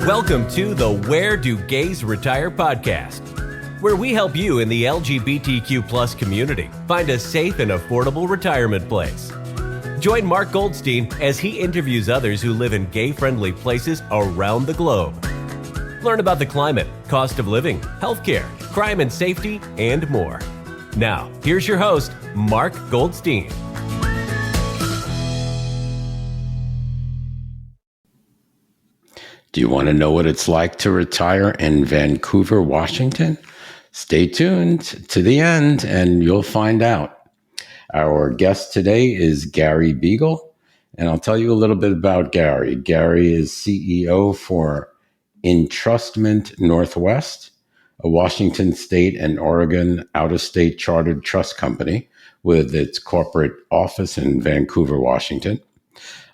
Welcome to the Where Do Gays Retire podcast, where we help you in the LGBTQ plus community find a safe and affordable retirement place. Join Mark Goldstein as he interviews others who live in gay-friendly places around the globe. Learn about the climate, cost of living, healthcare, crime and safety, and more. Now, here's your host, Mark Goldstein. Do you want to know what it's like to retire in Vancouver, Washington? Stay tuned to the end and you'll find out. Our guest today is Gary Beagle, and I'll tell you a little bit about Gary. Gary is CEO for Entrustment Northwest, a Washington State and Oregon out-of-state chartered trust company with its corporate office in Vancouver, Washington.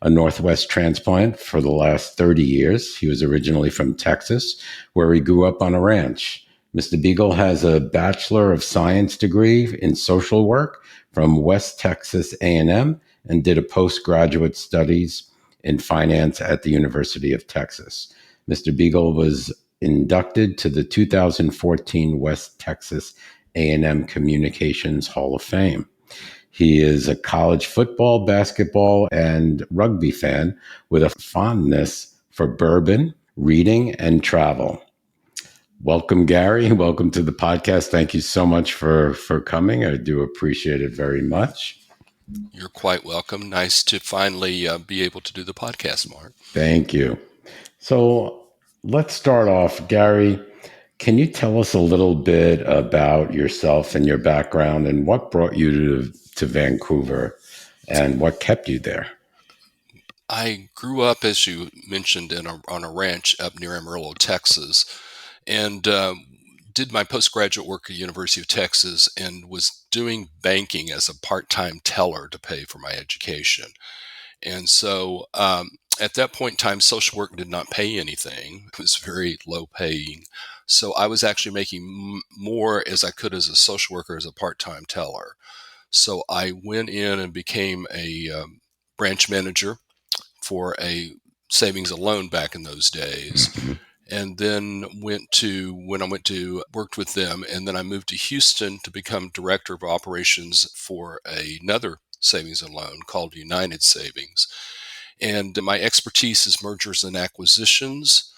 A Northwest transplant for the last 30 years. He was originally from Texas, where he grew up on a ranch. Mr. Beagle has a Bachelor of Science degree in social work from West Texas A&M and did a postgraduate studies in finance at the University of Texas. Mr. Beagle was inducted to the 2014 West Texas A&M Communications Hall of Fame. He is a college football, basketball, and rugby fan with a fondness for bourbon, reading, and travel. Welcome, Gary. Welcome to the podcast. Thank you so much for coming. I do appreciate it very much. You're quite welcome. Nice to finally be able to do the podcast, Mark. Thank you. So let's start off. Gary, can you tell us a little bit about yourself and your background and what brought you to Vancouver and what kept you there? I grew up, as you mentioned, on a ranch up near Amarillo, Texas, and did my postgraduate work at the University of Texas and was doing banking as a part-time teller to pay for my education. And so at that point in time, social work did not pay anything. It was very low paying. So I was actually making more as I could as a social worker as a part-time teller. So I went in and became a branch manager for a savings and loan back in those days. Mm-hmm. And then worked with them. And then I moved to Houston to become director of operations for another savings and loan called United Savings. And my expertise is mergers and acquisitions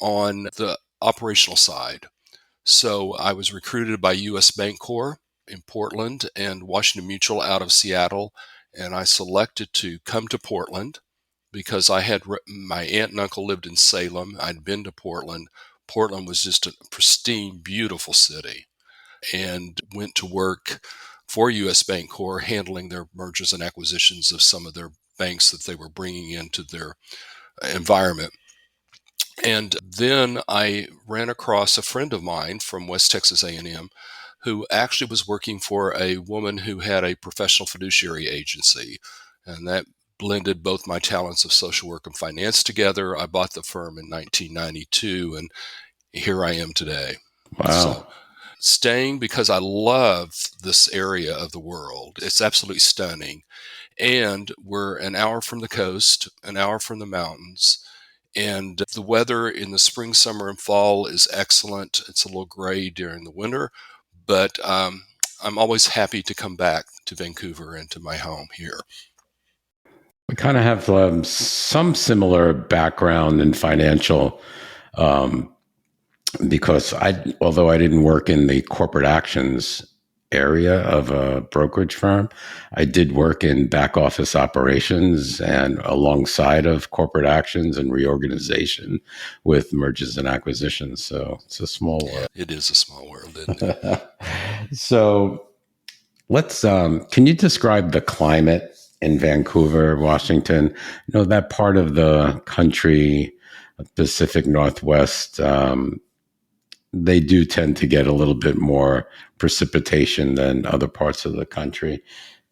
on the operational side. So I was recruited by U.S. Bancorp in Portland and Washington Mutual out of Seattle. And I selected to come to Portland because my aunt and uncle lived in Salem. I'd been to Portland. Portland was just a pristine, beautiful city, and went to work for U.S. Bancorp, handling their mergers and acquisitions of some of their banks that they were bringing into their environment. And then I ran across a friend of mine from West Texas A&M who actually was working for a woman who had a professional fiduciary agency, and that blended both my talents of social work and finance together. I bought the firm in 1992, and here I am today. Wow. So, staying because I love this area of the world. It's absolutely stunning. And we're an hour from the coast, an hour from the mountains. And the weather in the spring, summer, and fall is excellent. It's a little gray during the winter, but I'm always happy to come back to Vancouver and to my home here. We kind of have some similar background in financial, because although I didn't work in the corporate actions area of a brokerage firm, I did work in back office operations and alongside of corporate actions and reorganization with mergers and acquisitions. So it's a small world. It is a small world, isn't it? So let's, can you describe the climate in Vancouver, Washington? You know, that part of the country, Pacific Northwest, they do tend to get a little bit more precipitation than other parts of the country.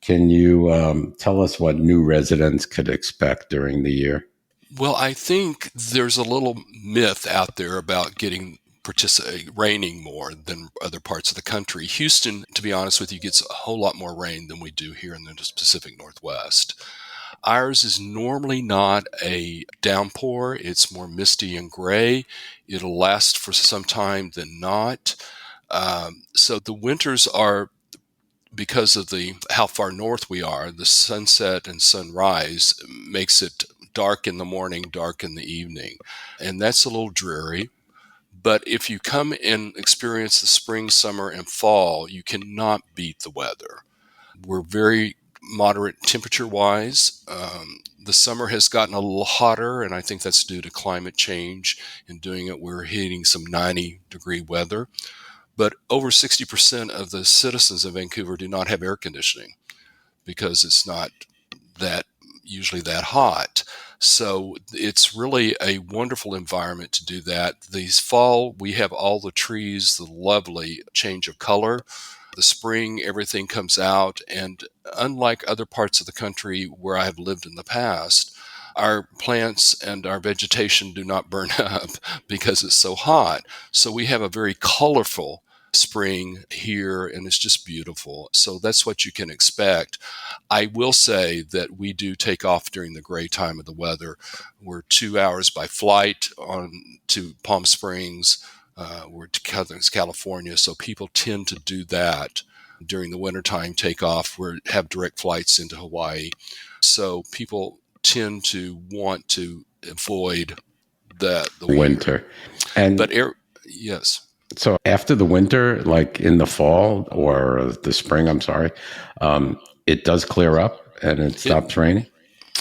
Can you tell us what new residents could expect during the year? Well, I think there's a little myth out there about raining more than other parts of the country. Houston, to be honest with you, gets a whole lot more rain than we do here in the Pacific Northwest. Ours is normally not a downpour. It's more misty and gray. It'll last for some time than not. So the winters are, because of how far north we are, the sunset and sunrise makes it dark in the morning, dark in the evening. And that's a little dreary. But if you come and experience the spring, summer, and fall, you cannot beat the weather. We're very moderate temperature-wise. The summer has gotten a little hotter, and I think that's due to climate change. In doing it, we're hitting some 90-degree weather. But over 60% of the citizens of Vancouver do not have air conditioning because it's not that usually that hot. So it's really a wonderful environment to do that. This fall, we have all the trees, the lovely change of color. The spring, everything comes out. And unlike other parts of the country where I have lived in the past, our plants and our vegetation do not burn up because it's so hot. So we have a very colorful spring here, and it's just beautiful. So that's what you can expect. I will say that we do take off during the gray time of the weather. We're 2 hours by flight on to Palm Springs. We're to California, so people tend to do that during the wintertime, take off. We have direct flights into Hawaii. So people tend to want to avoid the winter. And but yes. So after the winter, like in the fall or the spring, I'm sorry, it does clear up and it stops raining?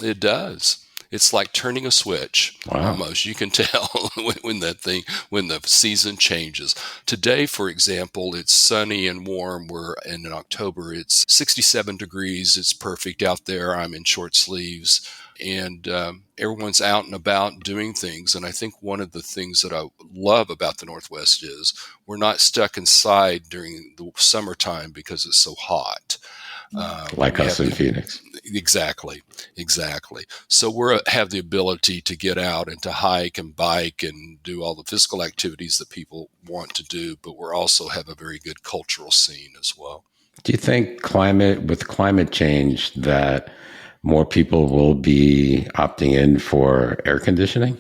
It does. It's like turning a switch. Wow. Almost. You can tell when the season changes. Today, for example, it's sunny and warm. We're in October. It's 67 degrees. It's perfect out there. I'm in short sleeves. And everyone's out and about doing things. And I think one of the things that I love about the Northwest is we're not stuck inside during the summertime because it's so hot. Like us in Phoenix. Exactly. So we have the ability to get out and to hike and bike and do all the physical activities that people want to do, but we also have a very good cultural scene as well. Do you think with climate change that more people will be opting in for air conditioning?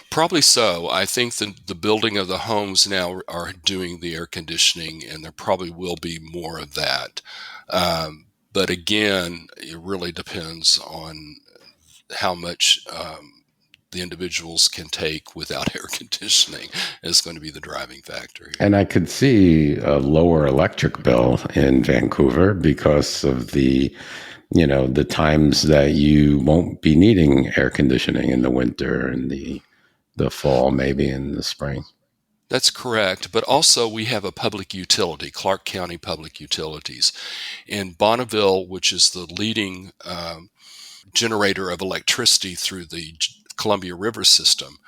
Probably so. I think the building of the homes now are doing the air conditioning, and there probably will be more of that. But again, it really depends on how much the individuals can take without air conditioning is going to be the driving factor here. And I could see a lower electric bill in Vancouver because of the times that you won't be needing air conditioning in the winter and the fall, maybe in the spring. That's correct. But also we have a public utility, Clark County Public Utilities. In Bonneville, which is the leading generator of electricity through the Columbia River system,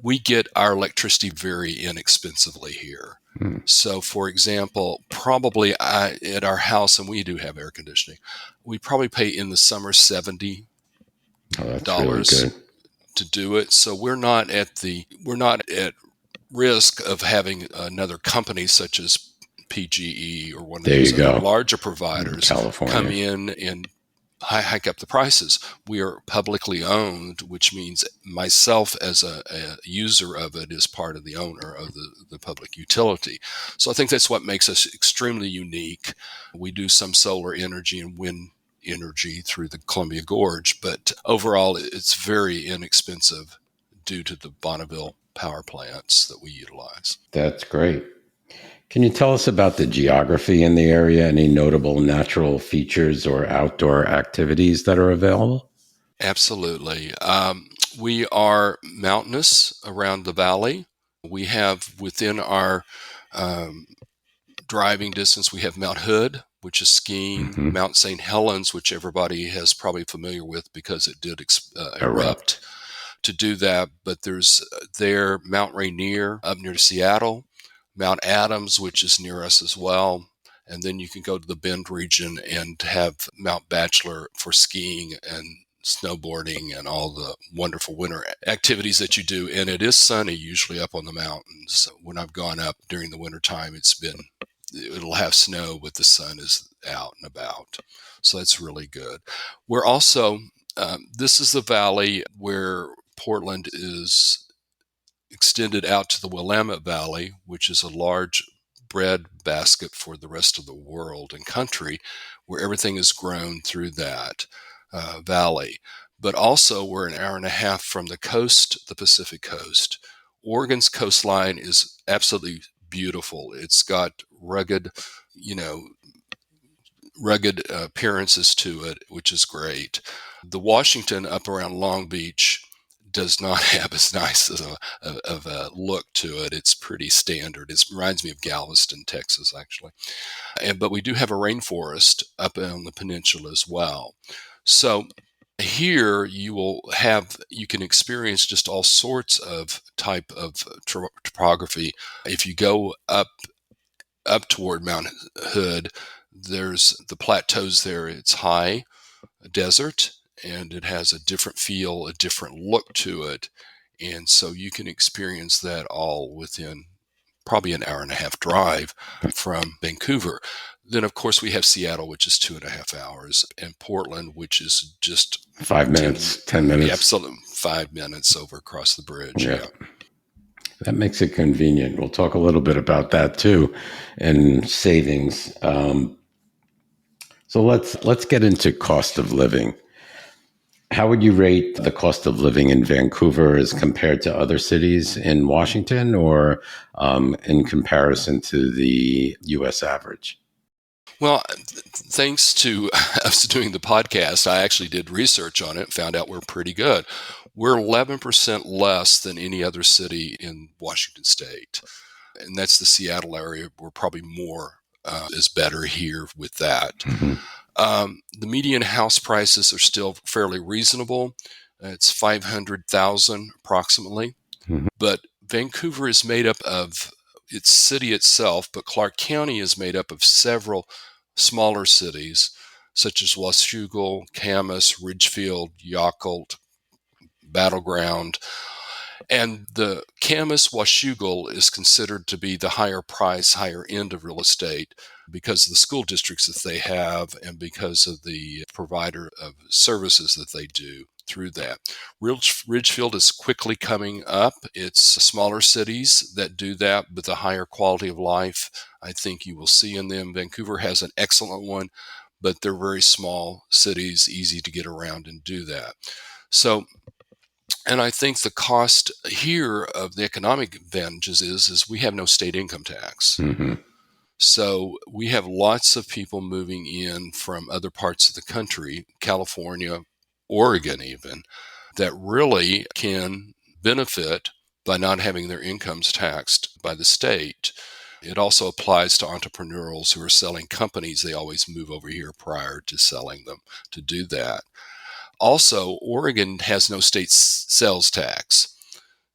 we get our electricity very inexpensively here. So, for example, probably at our house, and we do have air conditioning, we probably pay in the summer $70 really good to do it. So we're not at risk of having another company such as PGE or one of these other larger providers come in and hike up the prices. We are publicly owned, which means myself as a user of it is part of the owner of the public utility. So I think that's what makes us extremely unique. We do some solar energy and wind energy through the Columbia Gorge, but overall it's very inexpensive due to the Bonneville power plants that we utilize. That's great. Can you tell us about the geography in the area? Any notable natural features or outdoor activities that are available? Absolutely. We are mountainous around the valley. We have within our driving distance, we have Mount Hood, which is skiing, Mount St. Helens, which everybody is probably familiar with because it did erupt to do that. But there's Mount Rainier up near Seattle, Mount Adams, which is near us as well. And then you can go to the Bend region and have Mount Bachelor for skiing and snowboarding and all the wonderful winter activities that you do. And it is sunny usually up on the mountains. When I've gone up during the wintertime, it'll have snow, but the sun is out and about. So that's really good. We're also This is the valley where Portland is extended out to the Willamette Valley, which is a large bread basket for the rest of the world and country, where everything is grown through that valley. But also, we're an hour and a half from the coast, the Pacific coast. Oregon's coastline is absolutely beautiful. It's got rugged, appearances to it, which is great. The Washington up around Long Beach does not have as nice of a look to it. It's pretty standard. It reminds me of Galveston, Texas, actually. But we do have a rainforest up on the peninsula as well. So here you can experience just all sorts of type of topography. If you go up toward Mount Hood, there's the plateaus there. It's high desert, and it has a different feel, a different look to it. And so you can experience that all within probably an hour and a half drive from Vancouver. Then, of course, we have Seattle, which is 2.5 hours, and Portland, which is just 5 minutes, 10 minutes. Absolutely, 5 minutes over across the bridge. Yeah. That makes it convenient. We'll talk a little bit about that too, and savings. So let's get into cost of living. How would you rate the cost of living in Vancouver as compared to other cities in Washington, or in comparison to the U.S. average? Well, thanks to us doing the podcast, I actually did research on it, found out we're pretty good. We're 11% less than any other city in Washington State. And that's the Seattle area. We're probably more is better here with that. Mm-hmm. The median house prices are still fairly reasonable. It's $500,000 approximately. Mm-hmm. But Vancouver is made up of its city itself, but Clark County is made up of several smaller cities, such as Washougal, Camas, Ridgefield, Yakult, Battleground. And the Camas Washougal is considered to be the higher price, higher end of real estate because of the school districts that they have and because of the provider of services that they do through that. Ridgefield is quickly coming up. It's smaller cities that do that with a higher quality of life. I think you will see in them. Vancouver has an excellent one, but they're very small cities, easy to get around and do that. So, and I think the cost here of the economic advantages is we have no state income tax. Mm-hmm. So we have lots of people moving in from other parts of the country, California, Oregon even, that really can benefit by not having their incomes taxed by the state. It also applies to entrepreneurs who are selling companies. They always move over here prior to selling them to do that. Also, Oregon has no state sales tax.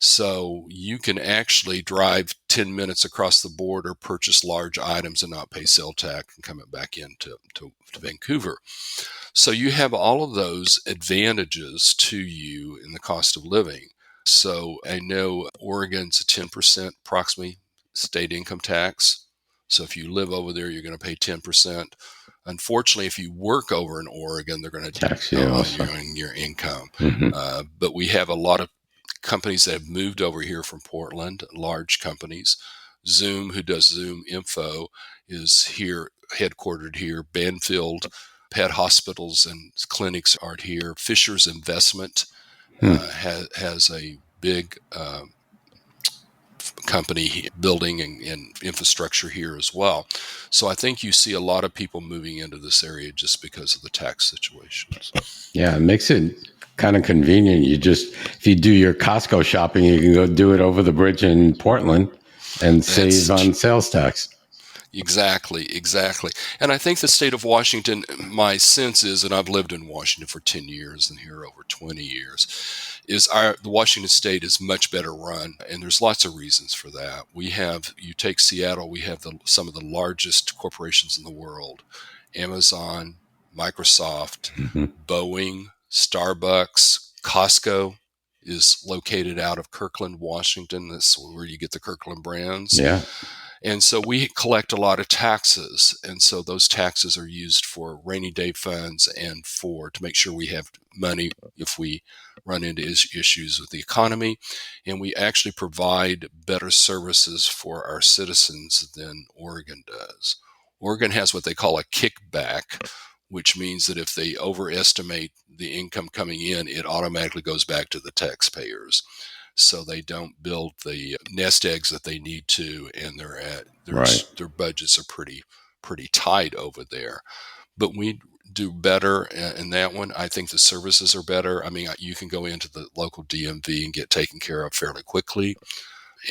So you can actually drive 10 minutes across the border, purchase large items and not pay sales tax and come back into to Vancouver. So you have all of those advantages to you in the cost of living. So I know Oregon's a 10% approximately state income tax. So if you live over there, you're going to pay 10%. Unfortunately, if you work over in Oregon, they're going to tax you on your income. Mm-hmm. But we have a lot of companies that have moved over here from Portland, large companies. Zoom, who does Zoom Info, is here, headquartered here. Banfield Pet Hospitals and Clinics are here. Fisher's Investment has a big company building and infrastructure here as well. So I think you see a lot of people moving into this area just because of the tax situation. Yeah, it makes it kind of convenient. If you do your Costco shopping, you can go do it over the bridge in Portland and save on sales tax. Exactly. And I think the state of Washington, my sense is, and I've lived in Washington for 10 years and here over 20 years, is the Washington state is much better run. And there's lots of reasons for that. You take Seattle, we have some of the largest corporations in the world: Amazon, Microsoft, mm-hmm. Boeing, Starbucks, Costco is located out of Kirkland, Washington. That's where you get the Kirkland brands. Yeah. And so we collect a lot of taxes. And so those taxes are used for rainy day funds and to make sure we have money if we run into issues with the economy. And we actually provide better services for our citizens than Oregon does. Oregon has what they call a kickback, which means that if they overestimate the income coming in, it automatically goes back to the taxpayers. So they don't build the nest eggs that they need to, and Right. their budgets are pretty tight over there. But we do better in that one. I think the services are better. I mean, you can go into the local DMV and get taken care of fairly quickly,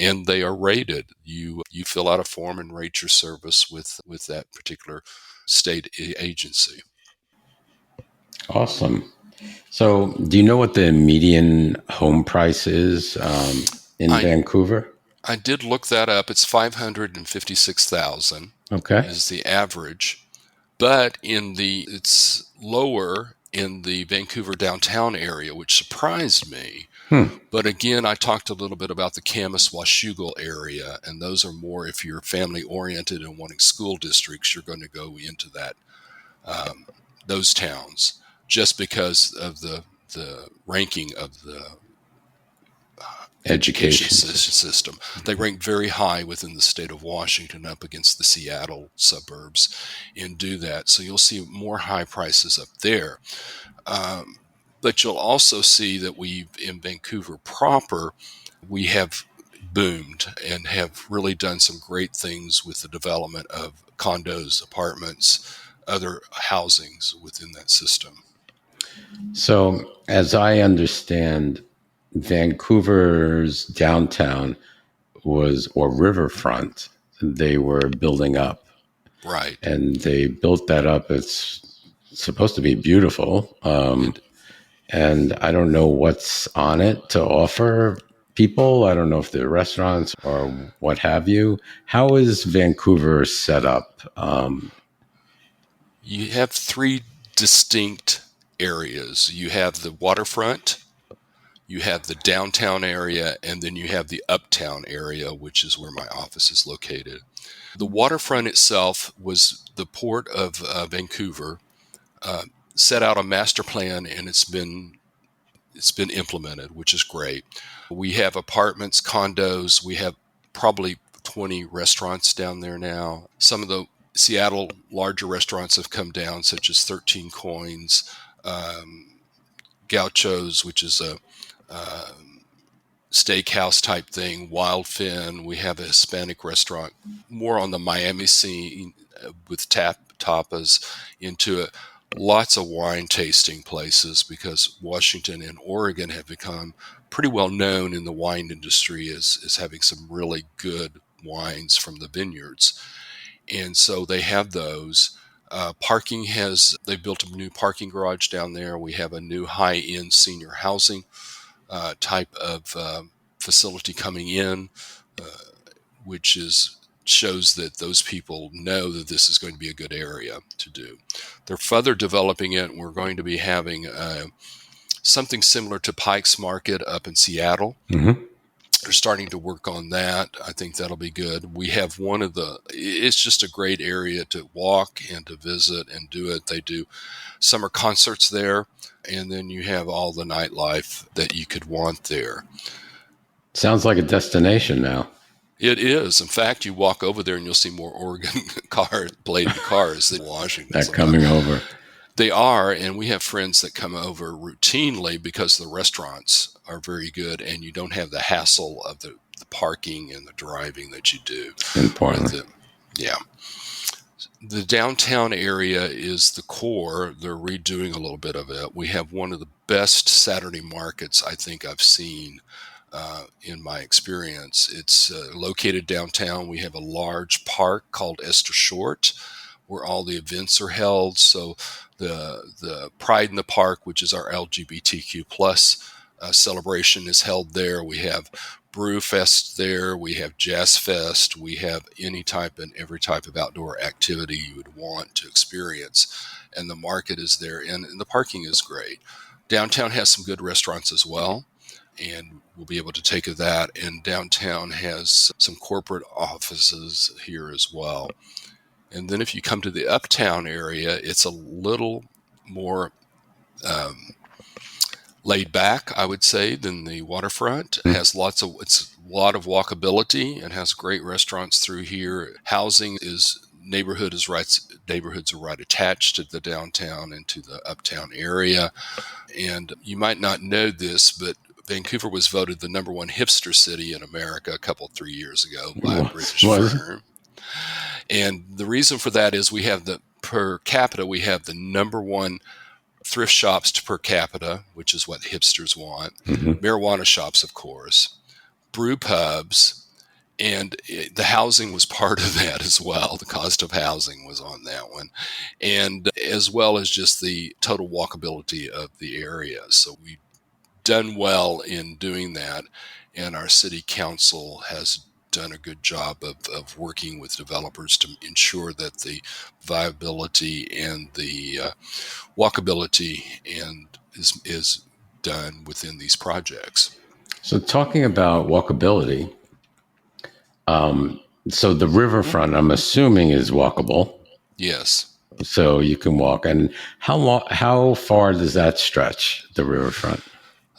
and they are rated. You fill out a form and rate your service with that particular state agency. Awesome. So, do you know what the median home price is in I Vancouver? I did look that up. It's 556,000 Okay. is the average, but it's lower in the Vancouver downtown area, which surprised me. Hmm. But again, I talked a little bit about the Camas Washougal area, and those are more if you're family oriented and wanting school districts, you're going to go into those towns just because of the ranking of the education system. They rank very high within the state of Washington up against the Seattle suburbs and do that. So you'll see more high prices up there. But you'll also see that in Vancouver proper, we have boomed and have really done some great things with the development of condos, apartments, other housings within that system. So, as I understand, Vancouver's downtown or riverfront, they were building up, Right. and they built that up. It's supposed to be beautiful. And I don't know what's on it to offer people. I don't know if they're restaurants or what have you. How is Vancouver set up? You have three distinct areas. You have the waterfront, you have the downtown area, and then you have the uptown area, which is where my office is located. The waterfront itself was the Port of Vancouver set out a master plan, and it's been implemented, which is great. We have apartments, condos. We have probably 20 restaurants down there now. Some of the Seattle larger restaurants have come down, such as 13 Coins, Gauchos, which is a steakhouse type thing, Wildfin. We have a Hispanic restaurant, more on the Miami scene with tapas into it. Lots of wine tasting places because Washington and Oregon have become pretty well known in the wine industry as having some really good wines from the vineyards. And so they have those. They've built a new parking garage down there. We have a new high-end senior housing type of facility coming in, which shows that those people know that this is going to be a good area to do. They're further developing it, and we're going to be having something similar to Pike's Market up in Seattle. Mm-hmm. They're starting to work on that. I think that'll be good. We have it's just a great area to walk and to visit and do it. They do summer concerts there, and then you have all the nightlife that you could want there. Sounds like a destination now. It is. In fact, you walk over there and you'll see more Oregon bladed cars than Washington. They're coming over. They are, and we have friends that come over routinely because the restaurants are very good, and you don't have the hassle of the parking and the driving that you do. Important. Yeah. The downtown area is the core. They're redoing a little bit of it. We have one of the best Saturday markets I think I've seen in my experience. It's located downtown. We have a large park called Esther Short where all the events are held. So the Pride in the Park, which is our LGBTQ plus celebration, is held there. We have Brew Fest there. We have Jazz Fest. We have any type and every type of outdoor activity you would want to experience. And the market is there, and the parking is great. Downtown has some good restaurants as well. and we'll be able to take of that. And downtown has some corporate offices here as well. And then if you come to the uptown area, it's a little more laid back, I would say, than the waterfront. It has it's a lot of walkability and has great restaurants through here. Neighborhoods are right attached to the downtown and to the uptown area. And you might not know this, but Vancouver was voted the number one hipster city in America 3 years ago by a British firm. And the reason for that is we have the number one thrift shops per capita, which is what hipsters want, marijuana shops, of course, brew pubs, and the housing was part of that as well. The cost of housing was on that one, and as well as just the total walkability of the area. So we've done well in doing that, and our city council has done a good job of working with developers to ensure that the viability and the walkability is done within these projects. So talking about walkability, so the riverfront, I'm assuming, is walkable. Yes. So you can walk. And how far does that stretch, the riverfront?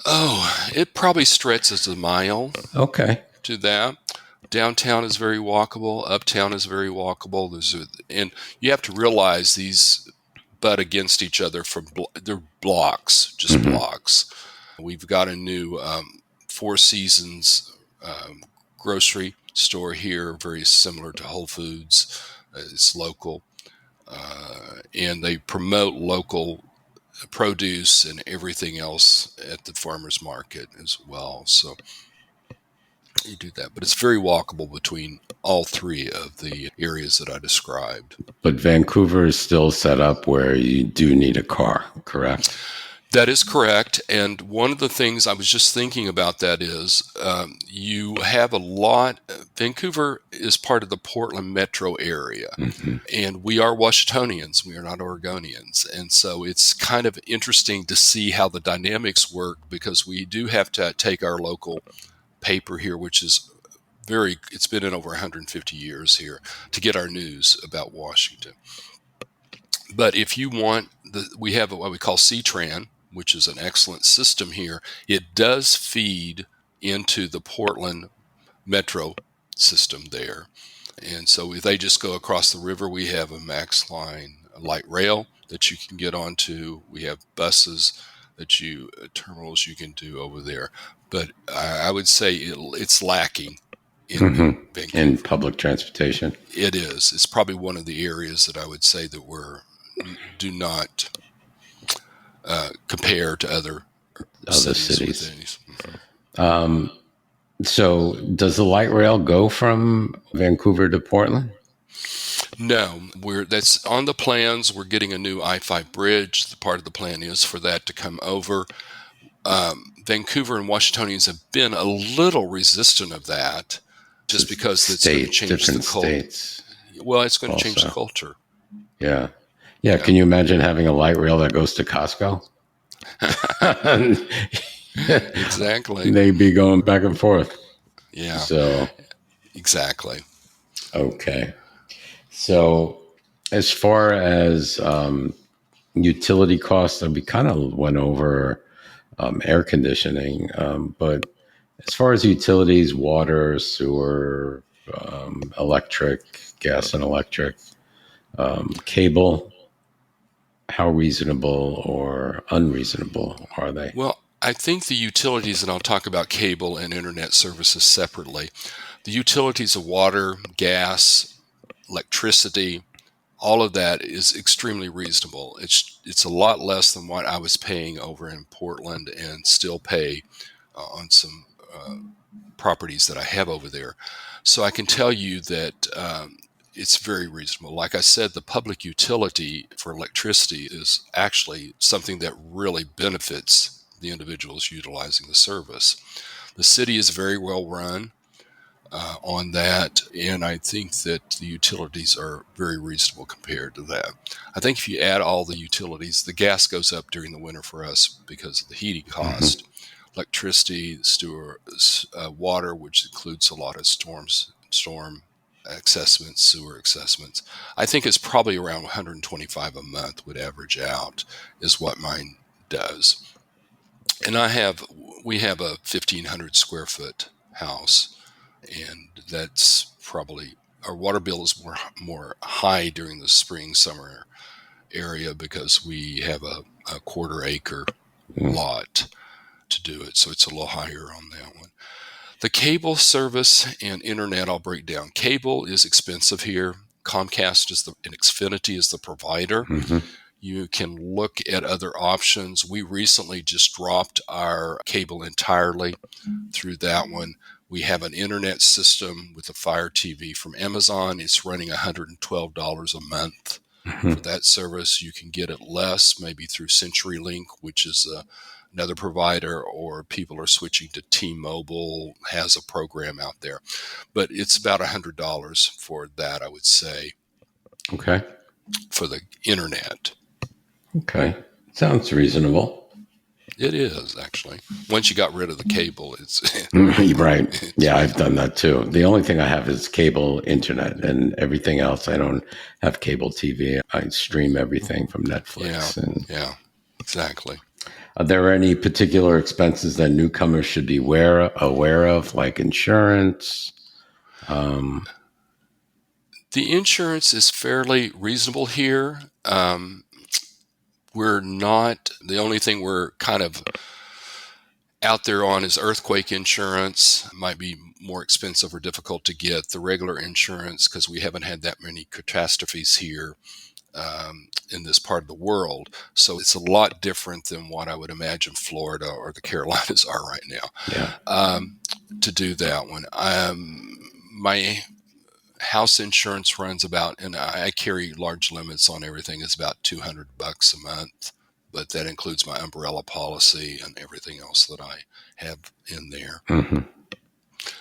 Oh, it probably stretches a mile. Okay. To that. Downtown is very walkable. Uptown is very walkable. And you have to realize these butt against each other they're blocks, just blocks. We've got a new Four Seasons grocery store here, very similar to Whole Foods. It's local. And they promote local produce and everything else at the farmers market as well. So you do that, but it's very walkable between all three of the areas that I described. But Vancouver is still set up where you do need a car, correct? That is correct. And one of the things I was just thinking about that is you have Vancouver is part of the Portland metro area, and we are Washingtonians. We are not Oregonians. And so it's kind of interesting to see how the dynamics work, because we do have to take our local paper here, which is it's been in over 150 years here, to get our news about Washington. But if you want, we have what we call CTRAN, which is an excellent system here. It does feed into the Portland metro system there. And so if they just go across the river, we have a Max Line light rail that you can get onto. We have buses terminals you can do over there. But I would say it's lacking in Vancouver. In public transportation. It is. It's probably one of the areas that I would say that do not compare to other cities. So does the light rail go from Vancouver to Portland? No, that's on the plans. We're getting a new I-5 bridge. The part of the plan is for that to come over. Vancouver and Washingtonians have been a little resistant of that, just because it's going to change the culture. Well, it's going to change the culture. Yeah. Can you imagine having a light rail that goes to Costco? Exactly. They'd be going back and forth. Yeah. So exactly. Okay. So as far as utility costs, we kind of went over air conditioning, but as far as utilities, water, sewer, electric, gas and electric, cable, how reasonable or unreasonable are they? Well, I think the utilities, and I'll talk about cable and internet services separately, the utilities of water, gas, electricity, all of that is extremely reasonable. It's a lot less than what I was paying over in Portland and still pay on some properties that I have over there. So I can tell you that it's very reasonable. Like I said, the public utility for electricity is actually something that really benefits the individuals utilizing the service. The city is very well run on that, and I think that the utilities are very reasonable compared to that. I think if you add all the utilities, the gas goes up during the winter for us because of the heating cost. electricity, water, which includes a lot of storm assessments, sewer assessments. I think it's probably around 125 a month would average out is what mine does. And we have a 1,500 square foot house, and that's probably our water bill is more high during the spring summer area because we have a quarter acre lot to do it, so it's a little higher on that one. The cable service and internet I'll break down. Cable is expensive here. Comcast and Xfinity is the provider. You can look at other options. We recently just dropped our cable entirely through that one. We have an internet system with a Fire TV from Amazon. It's running $112 a month for that service. You can get it less, maybe through CenturyLink, which is another provider, or people are switching to T-Mobile, has a program out there. But it's about $100 for that, I would say. Okay. For the internet. Okay. Sounds reasonable. It is, actually. Once you got rid of the cable, it's right. Yeah, I've done that too. The only thing I have is cable internet, and everything else I don't have cable TV. I stream everything from Netflix. Yeah, exactly. Are there any particular expenses that newcomers should be aware of, like insurance? The insurance is fairly reasonable here. We're not, the only thing we're kind of out there on is earthquake insurance. Might be more expensive or difficult to get. The regular insurance, because we haven't had that many catastrophes here in this part of the world. So it's a lot different than what I would imagine Florida or the Carolinas are right now. Yeah. To do that one. My house insurance runs about, and I carry large limits on everything, is about $200 a month, but that includes my umbrella policy and everything else that I have in there.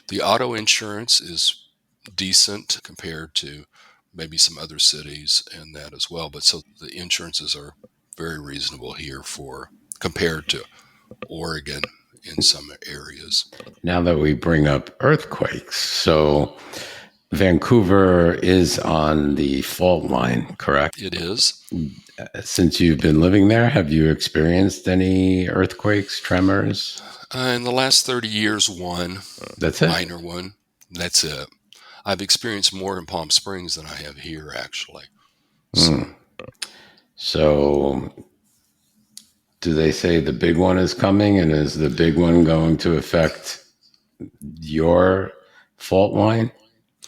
The auto insurance is decent compared to maybe some other cities and that as well, but so the insurances are very reasonable here compared to Oregon in some areas. Now that we bring up earthquakes, so Vancouver is on the fault line, correct? It is. Since you've been living there, have you experienced any earthquakes, tremors? In the last 30 years, one. That's it? Minor one. That's it. I've experienced more in Palm Springs than I have here, actually. So do they say the big one is coming, and is the big one going to affect your fault line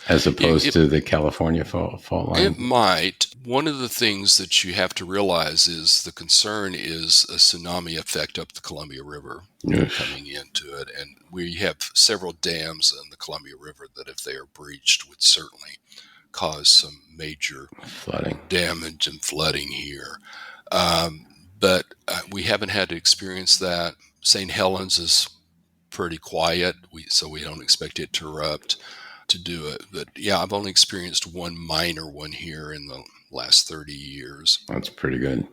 as opposed to the California fault line? It might. One of the things that you have to realize is the concern is a tsunami effect up the Columbia River coming into it. And we have several dams in the Columbia River that if they are breached would certainly cause some major flooding damage and flooding here. But we haven't had to experience that. St. Helens is pretty quiet, so we don't expect it to erupt to do it. But yeah, I've only experienced one minor one here in the last 30 years. That's pretty good.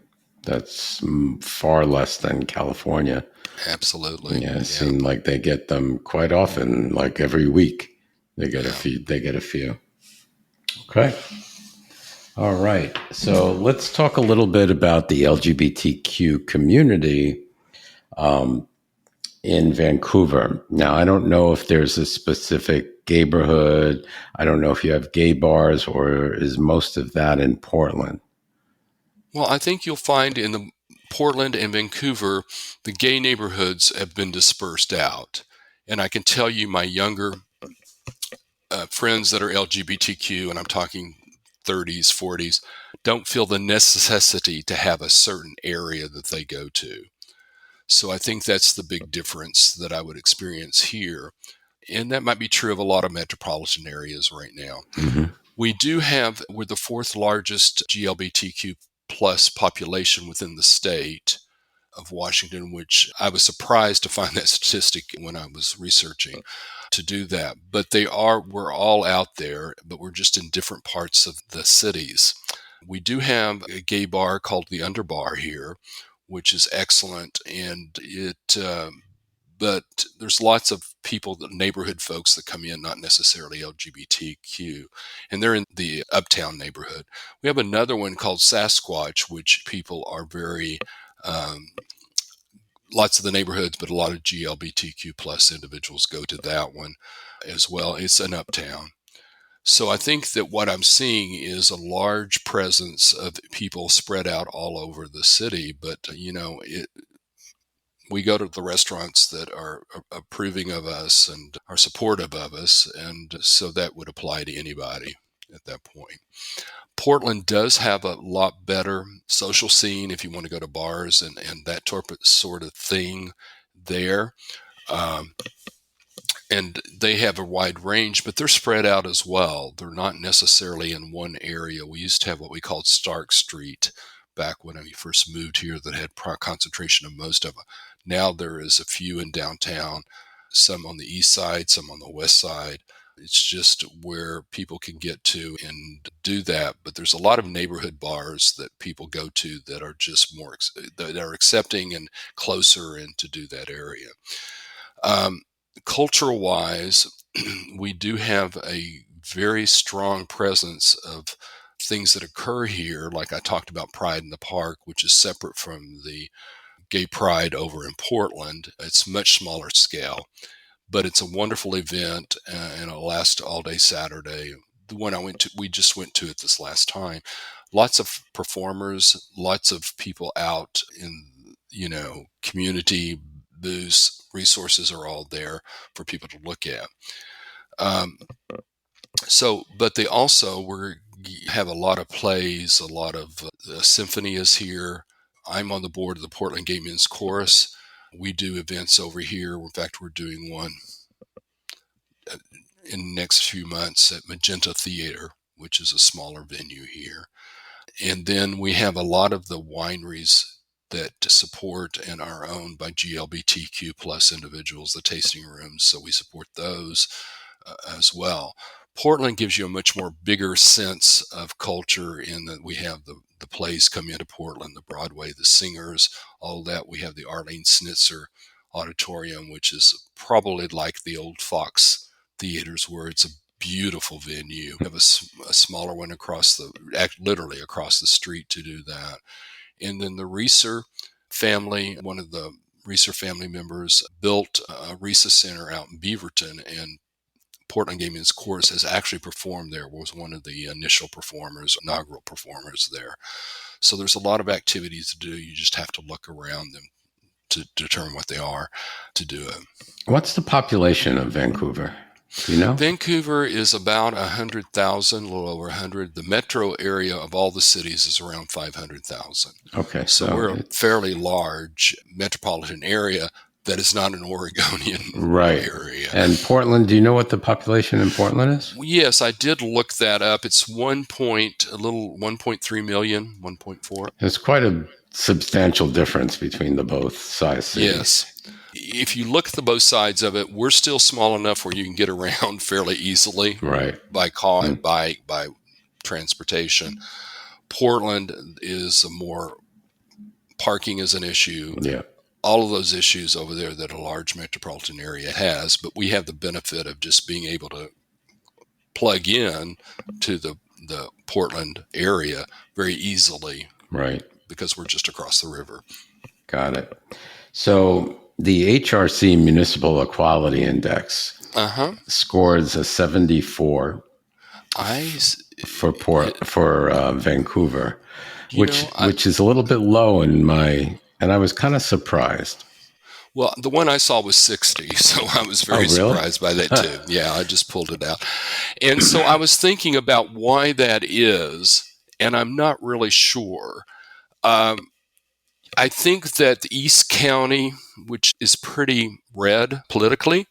That's far less than California. Absolutely. Yeah, it seemed like they get them quite often, like every week. They get a few. Okay. All right. So let's talk a little bit about the LGBTQ community in Vancouver. Now, I don't know if there's a specific neighborhood. I don't know if you have gay bars, or is most of that in Portland? Well, I think you'll find in the Portland and Vancouver, the gay neighborhoods have been dispersed out. And I can tell you my younger friends that are LGBTQ, and I'm talking 30s, 40s, don't feel the necessity to have a certain area that they go to. So I think that's the big difference that I would experience here. And that might be true of a lot of metropolitan areas right now. We're the fourth largest GLBTQ plus population within the state of Washington, which I was surprised to find that statistic when I was researching to do that. But we're all out there, but we're just in different parts of the cities. We do have a gay bar called the Underbar here, which is excellent. And it but there's lots of people, the neighborhood folks that come in, not necessarily LGBTQ, and they're in the uptown neighborhood. We have another one called Sasquatch, which people are very, lots of the neighborhoods, but a lot of GLBTQ plus individuals go to that one as well. It's an uptown. So I think that what I'm seeing is a large presence of people spread out all over the city, but we go to the restaurants that are approving of us and are supportive of us, and so that would apply to anybody at that point. Portland does have a lot better social scene if you want to go to bars and that sort of thing there. And they have a wide range, but they're spread out as well. They're not necessarily in one area. We used to have what we called Stark Street back when we first moved here that had concentration of most of them. Now there is a few in downtown, some on the east side, some on the west side. It's just where people can get to and do that. But there's a lot of neighborhood bars that people go to that are just more, that are accepting and closer and to do that area. Cultural wise, we do have a very strong presence of things that occur here. Like I talked about Pride in the Park, which is separate from the Gay Pride over in Portland. It's much smaller scale, but it's a wonderful event, and it'll last all day Saturday. The one we just went to it this last time. Lots of performers, lots of people out in, community booths, resources are all there for people to look at. But they also have a lot of plays, a lot of symphony is here. I'm on the board of the Portland Gay Men's Chorus. We do events over here. In fact, we're doing one in the next few months at Magenta Theater, which is a smaller venue here. And then we have a lot of the wineries that support and are owned by GLBTQ plus individuals, the tasting rooms. So we support those as well. Portland gives you a much more bigger sense of culture in that we have the plays come into Portland, the Broadway, the singers, all that. We have the Arlene Snitzer Auditorium, which is probably like the old Fox theaters, where it's a beautiful venue. We have a smaller one literally across the street to do that. And then the Reeser family, one of the Reeser family members built a Reeser Center out in Beaverton, and Portland Gay Men's Chorus has actually performed there, was one of the inaugural performers there. So there's a lot of activities to do. You just have to look around them to determine what they are to do it. What's the population of Vancouver? Do you know? Vancouver is about 100,000, a little over 100. The metro area of all the cities is around 500,000. Okay. So we're a fairly large metropolitan area that is not an Oregonian area. And Portland, do you know what the population in Portland is? Yes, I did look that up. It's 1.3 million, 1.4. There's quite a substantial difference between the both size cities. Yes. If you look at the both sides of it, we're still small enough where you can get around fairly easily by car and bike, by transportation. Portland is parking is an issue. Yeah. All of those issues over there that a large metropolitan area has, but we have the benefit of just being able to plug in to the Portland area very easily. Right. Because we're just across the river. Got it. So the HRC Municipal Equality Index scores a 74 for Vancouver, which is a little bit low and I was kind of surprised. Well, the one I saw was 60, so I was very surprised by that too. Yeah, I just pulled it out. And so I was thinking about why that is, and I'm not really sure. I think that the East County, which is pretty red politically,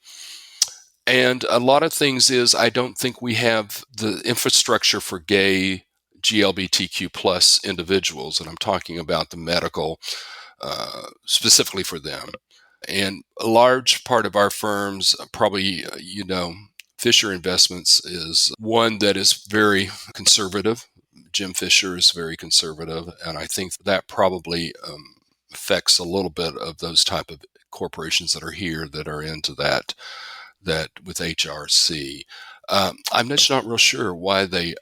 and a lot of things is I don't think we have the infrastructure for gay GLBTQ plus individuals, and I'm talking about the medical, specifically for them. And a large part of our firms, probably, Fisher Investments is one that is very conservative. Jim Fisher is very conservative, and I think that probably affects a little bit of those type of corporations that are here that are into that with HRC. I'm just not real sure why they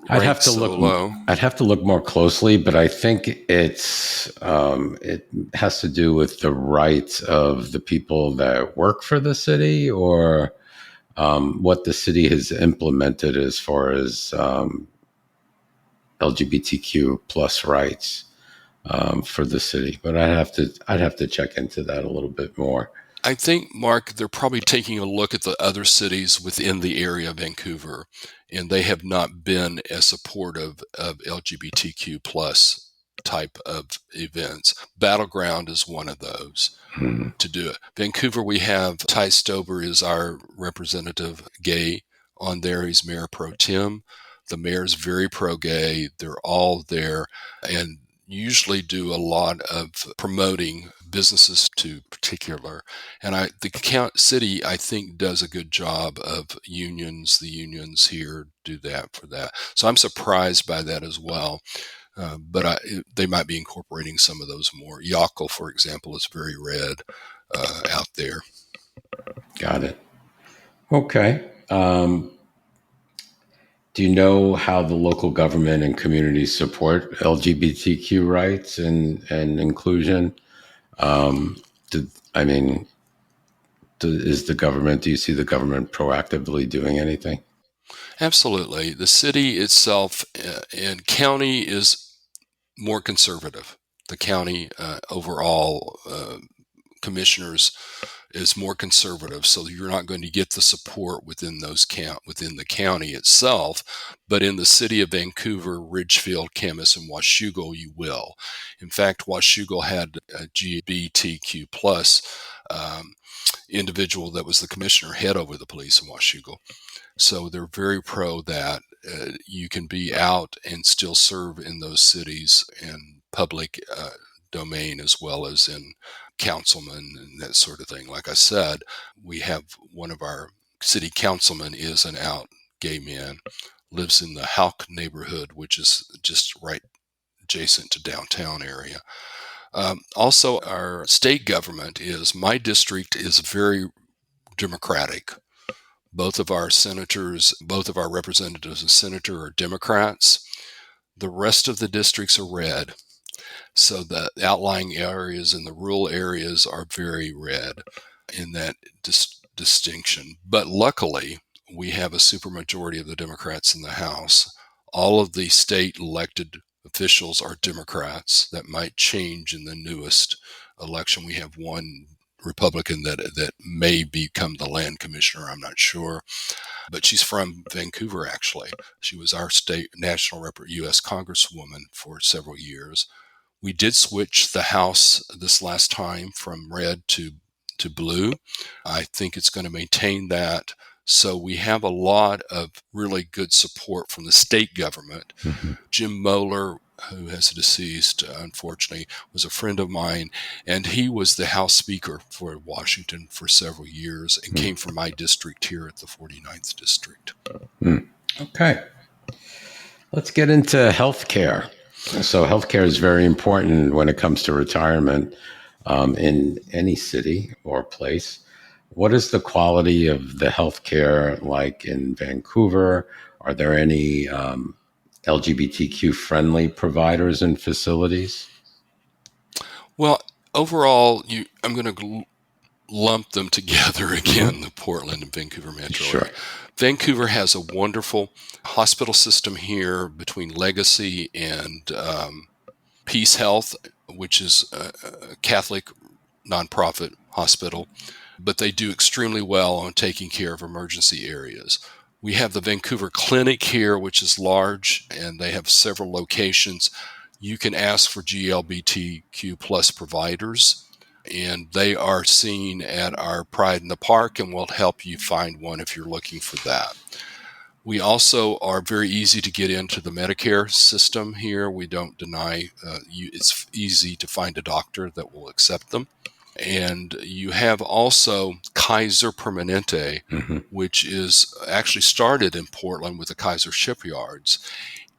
I'd rank have to so look. low. I'd have to look more closely, but I think it has to do with the rights of the people that work for the city, or what the city has implemented as far as LGBTQ plus rights for the city. But I'd have to check into that a little bit more. I think, Mark, they're probably taking a look at the other cities within the area of Vancouver, and they have not been as supportive of LGBTQ plus type of events. Battleground is one of those to do it. Vancouver, we have Ty Stober is our representative gay on there. He's mayor pro tem. The mayor's very pro-gay. They're all there and usually do a lot of promoting businesses to particular. And the city, I think, does a good job of unions. The unions here do that for that. So I'm surprised by that as well. But they might be incorporating some of those more. Yakel, for example, is very red out there. Got it. Okay. Do you know how the local government and communities support LGBTQ rights and inclusion? I mean, is the government? Do you see the government proactively doing anything? Absolutely. The city itself and county is more conservative. The county overall commissioners is more conservative, so you're not going to get the support within within the county itself, but in the city of Vancouver, Ridgefield, Camas, and Washougal, you will. In fact, Washougal had a LGBTQ plus individual that was the commissioner head over the police in Washougal. So they're very pro that you can be out and still serve in those cities in public domain as well as in councilmen and that sort of thing. Like I said, we have one of our city councilmen is an out gay man, lives in the Houck neighborhood, which is just right adjacent to downtown area. Also, our state government my district is very Democratic. Both of our senators, both of our representatives and senator are Democrats. The rest of the districts are red. So the outlying areas and the rural areas are very red in that distinction. But luckily, we have a supermajority of the Democrats in the House. All of the state elected officials are Democrats. That might change in the newest election. We have one Republican that may become the land commissioner. I'm not sure. But she's from Vancouver, actually. She was our state national U.S. Congresswoman for several years. We did switch the House this last time from red to blue. I think it's going to maintain that. So we have a lot of really good support from the state government. Mm-hmm. Jim Moeller, who has deceased, unfortunately, was a friend of mine, and he was the House Speaker for Washington for several years and came from my district here at the 49th District. Okay. Let's get into healthcare. So healthcare is very important when it comes to retirement in any city or place. What is the quality of the healthcare like in Vancouver? Are there any LGBTQ friendly providers and facilities? Well, overall, I'm going to lump them together again, the Portland and Vancouver metro area. Vancouver has a wonderful hospital system here between Legacy and Peace Health, which is a Catholic nonprofit hospital, but they do extremely well on taking care of emergency areas. We have the Vancouver Clinic here, which is large, and they have several locations. You can ask for GLBTQ plus providers, and they are seen at our Pride in the Park, and we'll help you find one if you're looking for that. We also are very easy to get into the Medicare system here. We don't deny it's easy to find a doctor that will accept them. And you have also Kaiser Permanente, which is actually started in Portland with the Kaiser shipyards.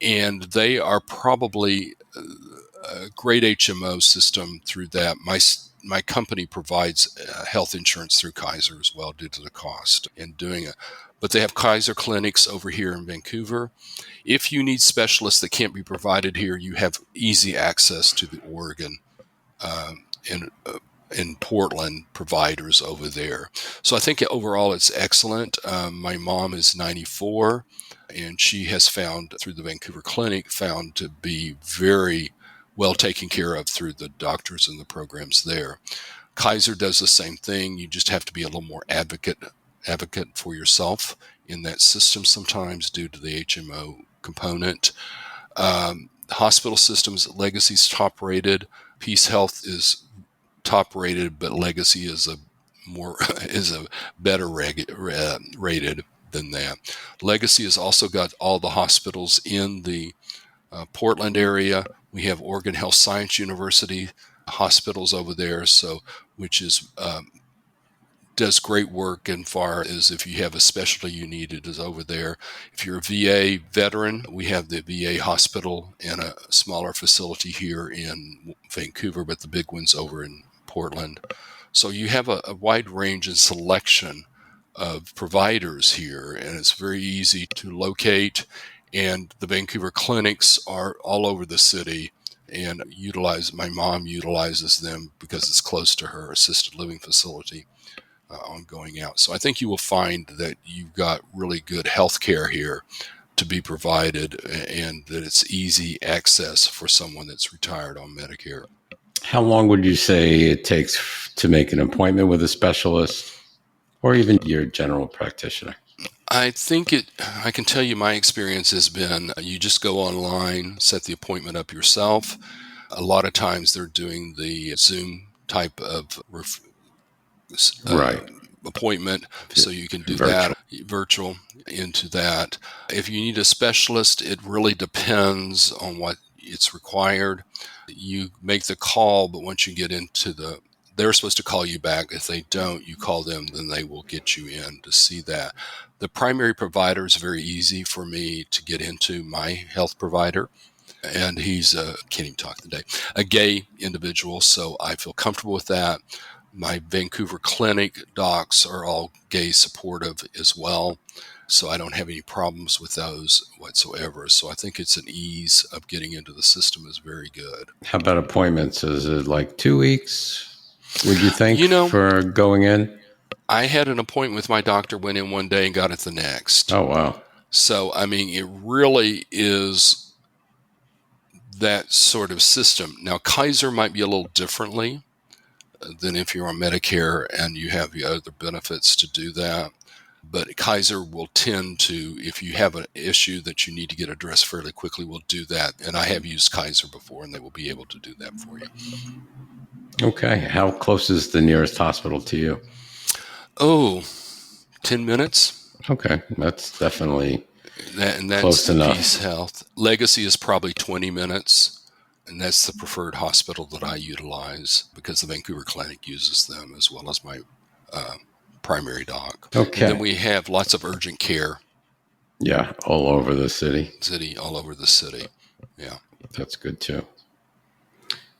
And they are probably a great HMO system through that. My my company provides health insurance through Kaiser as well due to the cost in doing it. But they have Kaiser clinics over here in Vancouver. If you need specialists that can't be provided here, you have easy access to the Oregon and in Portland providers over there. So I think overall it's excellent. My mom is 94, and she has found through the Vancouver clinic found to be very well taken care of through the doctors and the programs there. Kaiser does the same thing. You just have to be a little more advocate for yourself in that system sometimes due to the HMO component. Hospital systems, Legacy's top rated. Peace Health is top rated, but Legacy is a better rated than that. Legacy has also got all the hospitals in the Portland area. We have Oregon Health Science University hospitals over there, so which is does great work in far as if you have a specialty you need, it is over there. If you're a VA veteran, we have the VA hospital and a smaller facility here in Vancouver, but the big one's over in Portland. So you have a wide range and selection of providers here, and it's very easy to locate. And the Vancouver clinics are all over the city, and my mom utilizes them because it's close to her assisted living facility on going out. So I think you will find that you've got really good health care here to be provided, and that it's easy access for someone that's retired on Medicare. How long would you say it takes to make an appointment with a specialist or even your general practitioner? I think I can tell you my experience has been you just go online, set the appointment up yourself. A lot of times they're doing the Zoom type of appointment, so you can do that virtual into that. If you need a specialist, it really depends on what it's required. You make the call, but once you get into they're supposed to call you back. If they don't, you call them, then they will get you in to see that. The primary provider is very easy for me to get into, my health provider. And he's can't even talk today, a gay individual, so I feel comfortable with that. My Vancouver clinic docs are all gay supportive as well, so I don't have any problems with those whatsoever. So I think it's an ease of getting into the system is very good. How about appointments? Is it like 2 weeks, would you think, for going in? I had an appointment with my doctor, went in one day and got it the next. Oh, wow. So, I mean, it really is that sort of system. Now, Kaiser might be a little differently than if you're on Medicare and you have the other benefits to do that. But Kaiser will tend to, if you have an issue that you need to get addressed fairly quickly, will do that. And I have used Kaiser before, and they will be able to do that for you. Okay. How close is the nearest hospital to you? 10 minutes. Okay. That's definitely that's close enough. Peace Health. Legacy is probably 20 minutes. And that's the preferred hospital that I utilize because the Vancouver clinic uses them as well as my primary doc. Okay. And then we have lots of urgent care. Yeah, all over the city. All over the city. Yeah. That's good too.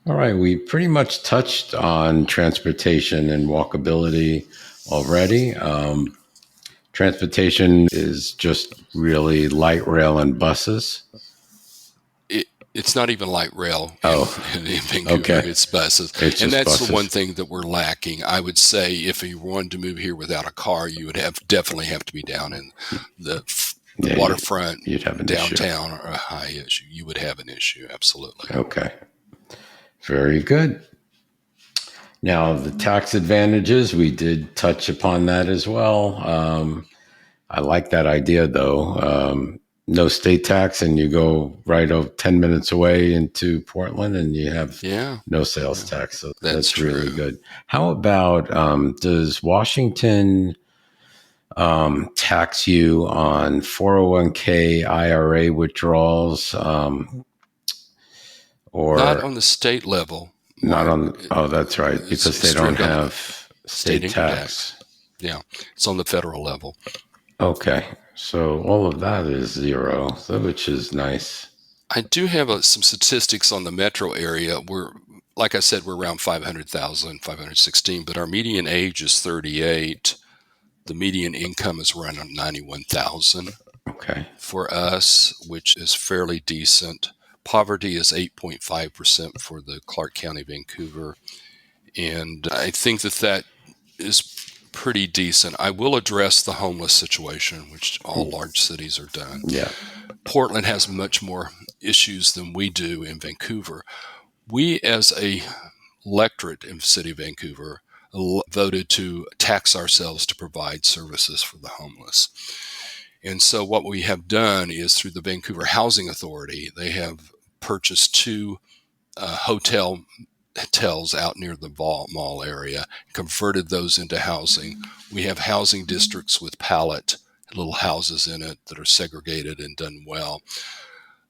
All right. We pretty much touched on transportation and walkability already. Transportation is just really light rail and buses. It's not even light rail in Vancouver. Okay. It's buses. And that's buses. The one thing that we're lacking. I would say if you wanted to move here without a car, you would definitely have to be down in the waterfront, you'd have an downtown, issue. Or a high issue. You would have an issue, absolutely. Okay. Very good. Now, the tax advantages, we did touch upon that as well. I like that idea, though. No state tax, and you go right 10 minutes away into Portland, and you have no sales tax. So that's really good. How about does Washington tax you on 401k, IRA withdrawals? Or not on the state level. Not on. Oh, that's right, because they don't have state tax. Yeah, it's on the federal level. Okay. So all of that is zero, which is nice. I do have some statistics on the metro area where like I said, we're around 500,000, 516, but our median age is 38. The median income is around 91,000 Okay. for us, which is fairly decent. Poverty is 8.5% for the Clark County, Vancouver. And I think that is pretty decent. I will address the homeless situation, which all large cities are done. Yeah. Portland has much more issues than we do in Vancouver. We, as a electorate in the city of Vancouver, voted to tax ourselves to provide services for the homeless. And so what we have done is through the Vancouver Housing Authority, they have purchased two hotels out near the mall area, converted those into housing. We have housing districts with pallet little houses in it that are segregated and done well.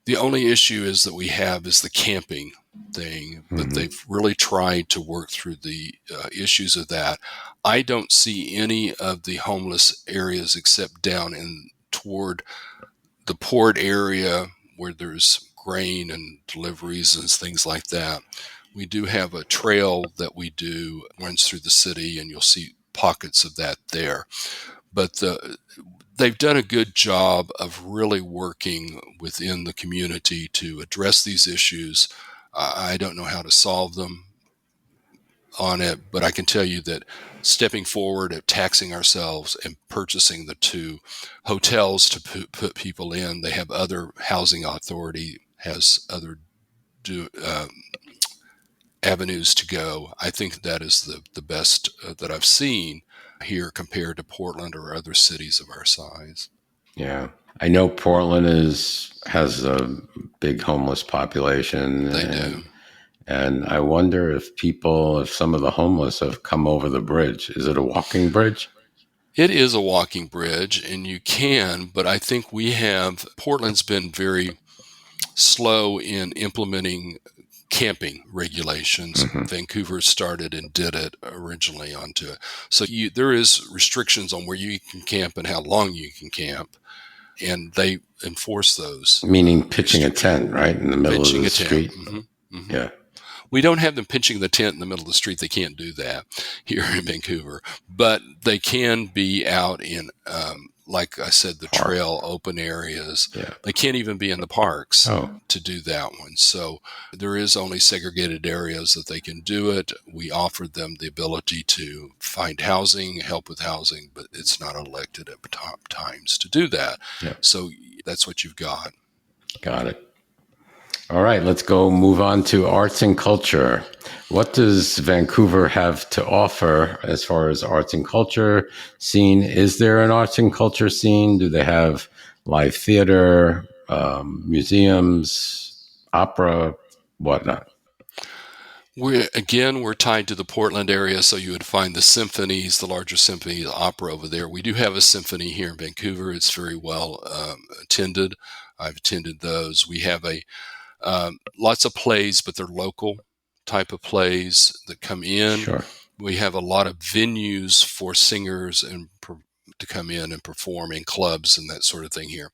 The only issue is that we have is the camping thing, but they've really tried to work through the issues of that. I don't see any of the homeless areas except down in toward the port area where there's grain and deliveries and things like that. We do have a trail that we do runs through the city, and you'll see pockets of that there. But they've done a good job of really working within the community to address these issues. I don't know how to solve them on it, but I can tell you that stepping forward at taxing ourselves and purchasing the two hotels to put people in, they have other housing authority, has other avenues to go. I think that is the best that I've seen here compared to Portland or other cities of our size. Yeah. I know Portland has a big homeless population. They do. And I wonder if some of the homeless have come over the bridge. Is it a walking bridge? It is a walking bridge, and you can, but I think Portland's been very slow in implementing camping regulations. Vancouver started and did it originally onto it. So there is restrictions on where you can camp and how long you can camp, and they enforce those. Meaning pitching a tent, right, in the middle of the street? Yeah. We don't have them pitching the tent in the middle of the street. They can't do that here in Vancouver, but they can be out in, like I said, the trail open areas. Yeah. They can't even be in the parks to do that one. So there is only segregated areas that they can do it. We offered them the ability to find housing, help with housing, but it's not elected at times to do that. Yeah. So that's what you've got. Got it. All right, let's move on to arts and culture. What does Vancouver have to offer as far as arts and culture scene? Is there an arts and culture scene? Do they have live theater, museums, opera, whatnot? We're tied to the Portland area, so you would find the symphonies, the larger symphony, the opera over there. We do have a symphony here in Vancouver. It's very well attended. I've attended those. We have lots of plays, but they're local type of plays that come in. Sure. We have a lot of venues for singers and to come in and perform in clubs and that sort of thing here.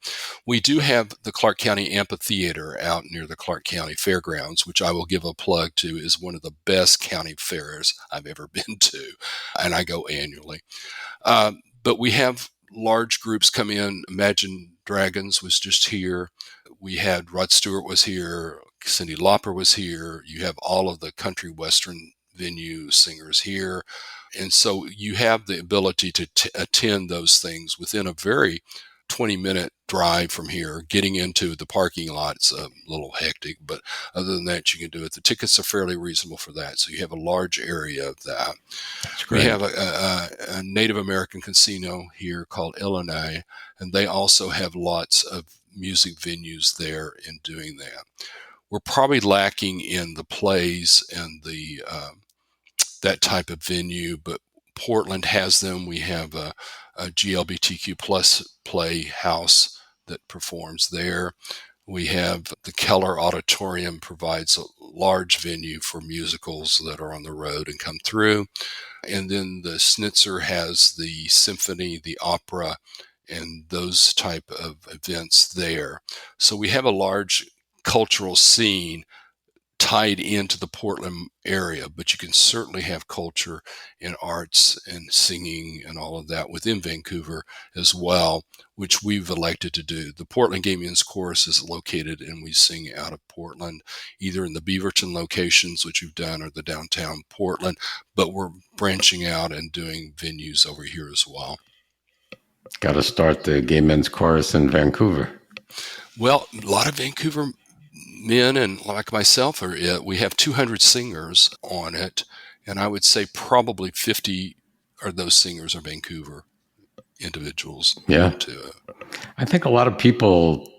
We do have the Clark County Amphitheater out near the Clark County Fairgrounds, which I will give a plug to, is one of the best county fairs I've ever been to, and I go annually. But we have large groups come in. Imagine Dragons was just here. We had Rod Stewart was here. Cyndi Lauper was here. You have all of the country western venue singers here. And so you have the ability to attend those things within a very 20-minute drive from here. Getting into the parking lot's a little hectic, but other than that, you can do it. The tickets are fairly reasonable for that. So you have a large area of that. That's great. We have a Native American casino here called Illinois, and they also have lots of music venues there in doing that. We're probably lacking in the plays and the that type of venue, but Portland has them. We have a GLBTQ plus playhouse that performs there. We have the Keller Auditorium provides a large venue for musicals that are on the road and come through. And then the Schnitzer has the symphony, the opera, and those type of events there. So we have a large cultural scene tied into the Portland area, but you can certainly have culture and arts and singing and all of that within Vancouver as well, which we've elected to do. The Portland Gay Men's Chorus is located, and we sing out of Portland, either in the Beaverton locations, which we've done, or the downtown Portland, but we're branching out and doing venues over here as well. Got to start the Gay Men's Chorus in Vancouver. Well, a lot of Vancouver men and like myself we have 200 singers on it, and I would say probably 50 of those singers are Vancouver individuals. Yeah. I think a lot of people,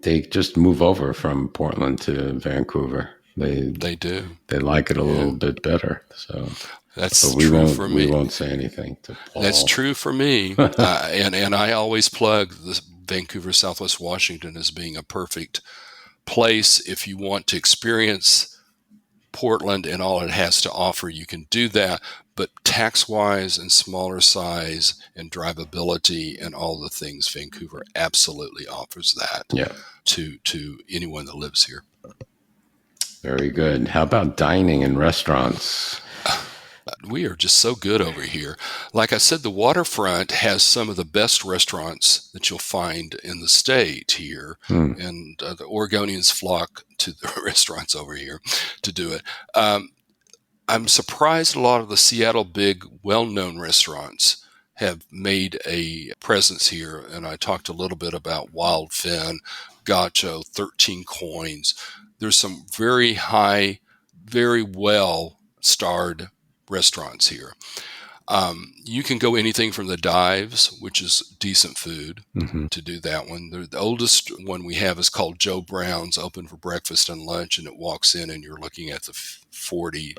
they just move over from Portland to Vancouver. They do. They like it a little bit better. So that's true for me. We won't say anything to Paul. That's true for me. And I always plug the Vancouver, Southwest Washington as being a perfect place if you want to experience Portland and all it has to offer. You can do that, but tax-wise and smaller size and drivability and all the things, Vancouver absolutely offers that to anyone that lives here. Very good. How about dining and restaurants? We are just so good over here. Like I said, the waterfront has some of the best restaurants that you'll find in the state here. And the Oregonians flock to the restaurants over here to do it. I'm surprised a lot of the Seattle big, well-known restaurants have made a presence here. And I talked a little bit about Wild Fin, Gacho, 13 Coins. There's some very high, very well-starred restaurants here. You can go anything from the Dives, which is decent food, to do that one. The oldest one we have is called Joe Brown's, open for breakfast and lunch, and it walks in and you're looking at the 40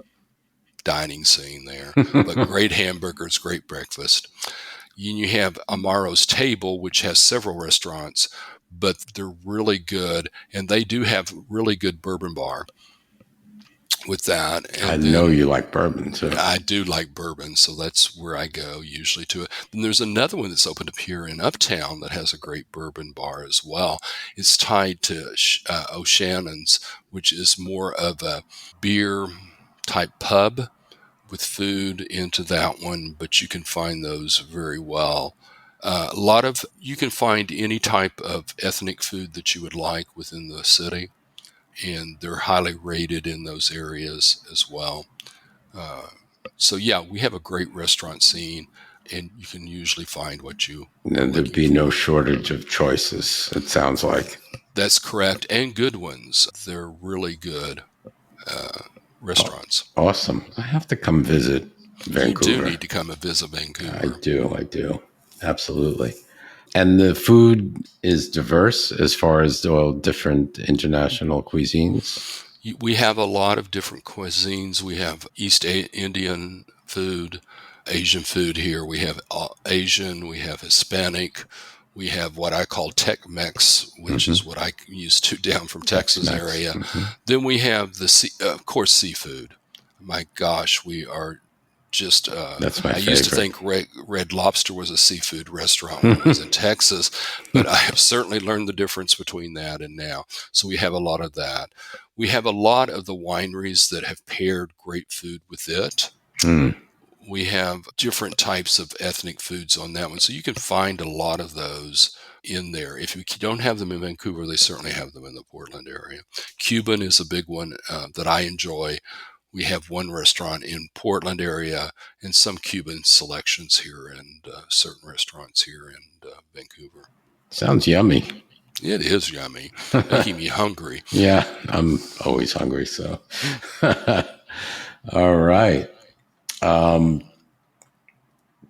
dining scene there. But great hamburgers, great breakfast. You have Amaro's Table, which has several restaurants, but they're really good, and they do have really good bourbon bar with that. And I know you like bourbon too. I do like bourbon, so that's where I go usually to it. Then there's another one that's opened up here in Uptown that has a great bourbon bar as well. It's tied to O'Shannon's, which is more of a beer type pub with food into that one, but you can find those very well. You can find any type of ethnic food that you would like within the city, and they're highly rated in those areas as well. So yeah, we have a great restaurant scene, and you can usually find what you. And there'd be no shortage of choices, it sounds like. That's correct, and good ones. They're really good restaurants. Awesome. I have to come visit Vancouver. You do need to come and visit Vancouver. I do. Absolutely. And the food is diverse as far as different international cuisines? We have a lot of different cuisines. We have East Indian food, Asian food here. We have Asian, we have Hispanic. We have what I call Tex-Mex, which is what I used to down from Texas area. Then we have of course, seafood. My gosh, we are just, that's my favorite. Used to think Red Lobster was a seafood restaurant when I was in Texas, but I have certainly learned the difference between that and now. So we have a lot of that. We have a lot of the wineries that have paired great food with it. We have different types of ethnic foods on that one. So you can find a lot of those in there. If you don't have them in Vancouver, they certainly have them in the Portland area. Cuban is a big one that I enjoy. We have one restaurant in Portland area and some Cuban selections here and certain restaurants here in Vancouver. Sounds yummy. It is yummy, making me hungry. Yeah, I'm always hungry, so. All right.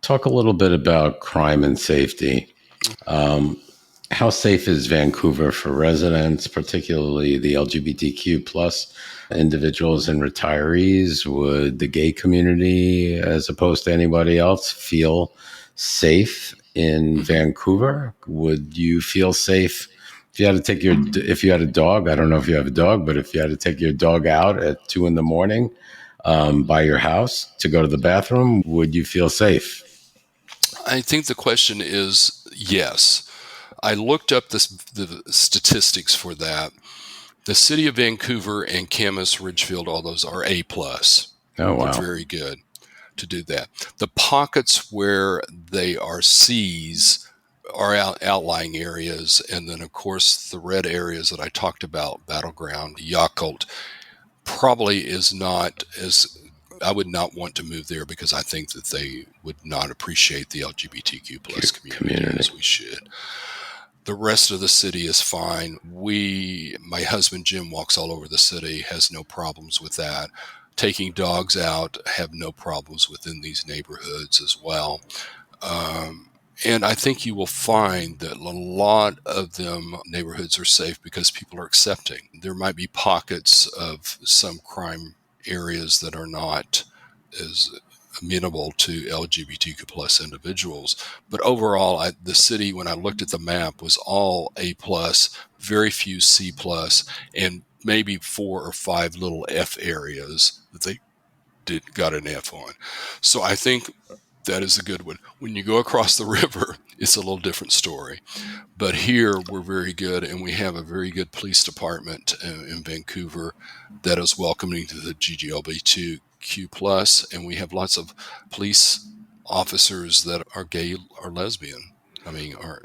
Talk a little bit about crime and safety. How safe is Vancouver for residents, particularly the LGBTQ plus individuals and retirees? Would the gay community, as opposed to anybody else, feel safe in Vancouver? Would you feel safe if you had to take if you had a dog? I don't know if you have a dog, but if you had to take your dog out at 2 a.m. By your house to go to the bathroom, would you feel safe? I think the question is yes. I looked up the statistics for that, The city of Vancouver and Camas, Ridgefield, all those are A+. Oh, They're wow. very good to do that. The pockets where they are C's are outlying areas. And then, of course, the red areas that I talked about, Battleground, Yakult, probably is not as, I would not want to move there because I think that they would not appreciate the LGBTQ plus community as we should. The rest of the city is fine. My husband Jim walks all over the city, has no problems with that. Taking dogs out, have no problems within these neighborhoods as well. And I think you will find that a lot of them neighborhoods are safe because people are accepting. There might be pockets of some crime areas that are not as amenable to LGBTQ plus individuals. But overall, the city, when I looked at the map, was all A+, very few C+, and maybe 4 or 5 little F areas that they got an F on. So I think that is a good one. When you go across the river, it's a little different story. But here we're very good, and we have a very good police department in Vancouver that is welcoming to the LGBTQ+, and we have lots of police officers that are gay or lesbian, or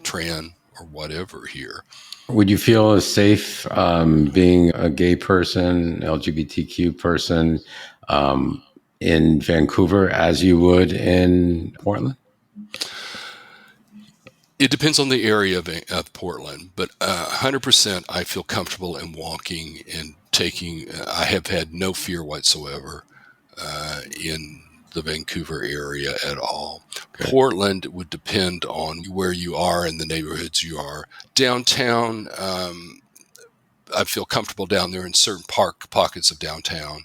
trans or whatever here. Would you feel as safe being a gay person, LGBTQ person in Vancouver as you would in Portland? It depends on the area of Portland, but 100% I feel comfortable in walking and taking. I have had no fear whatsoever in the Vancouver area at all. Okay. Portland would depend on where you are and the neighborhoods you are. Downtown, I feel comfortable down there in certain pockets of downtown.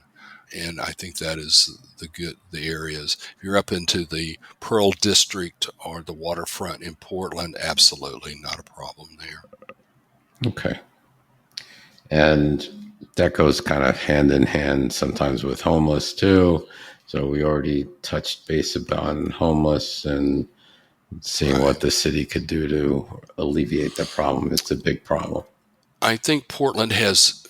And I think that is the areas. If you're up into the Pearl District or the waterfront in Portland, absolutely not a problem there. Okay. And that goes kind of hand in hand sometimes with homeless too. So we already touched base upon homeless and seeing what the city could do to alleviate the problem. It's a big problem. I think Portland has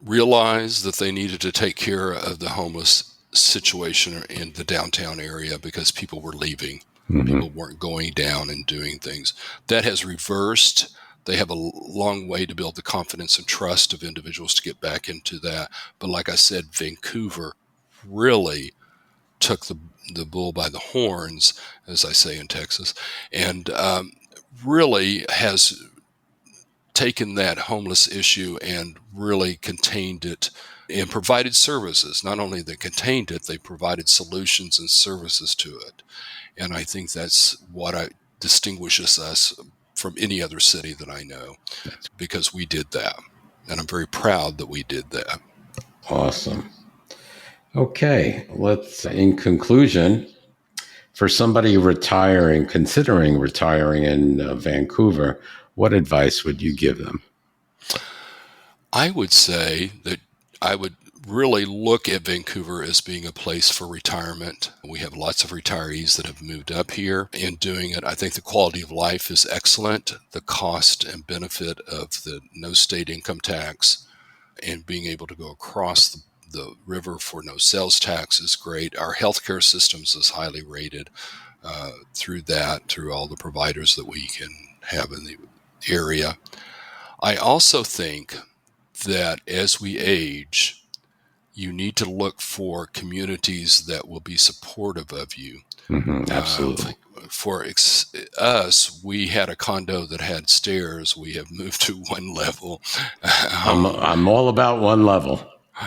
realized that they needed to take care of the homeless situation in the downtown area because people were leaving. Mm-hmm. People weren't going down and doing things. That has reversed. They have a long way to build the confidence and trust of individuals to get back into that. But like I said, Vancouver really took the bull by the horns, as I say in Texas, and really has taken that homeless issue and really contained it and provided services. Not only they contained it, they provided solutions and services to it. And I think that's what distinguishes us from any other city that I know, because we did that. And I'm very proud that we did that. Awesome. Okay, in conclusion, for somebody considering retiring in Vancouver, what advice would you give them? I would say that I would really look at Vancouver as being a place for retirement. We have lots of retirees that have moved up here and doing it. I think the quality of life is excellent. The cost and benefit of the no state income tax and being able to go across the river for no sales tax is great. Our healthcare systems is highly rated through all the providers that we can have in the area. I also think that as we age, you need to look for communities that will be supportive of you. Mm-hmm, absolutely. For us, we had a condo that had stairs. We have moved to one level. I'm all about one level.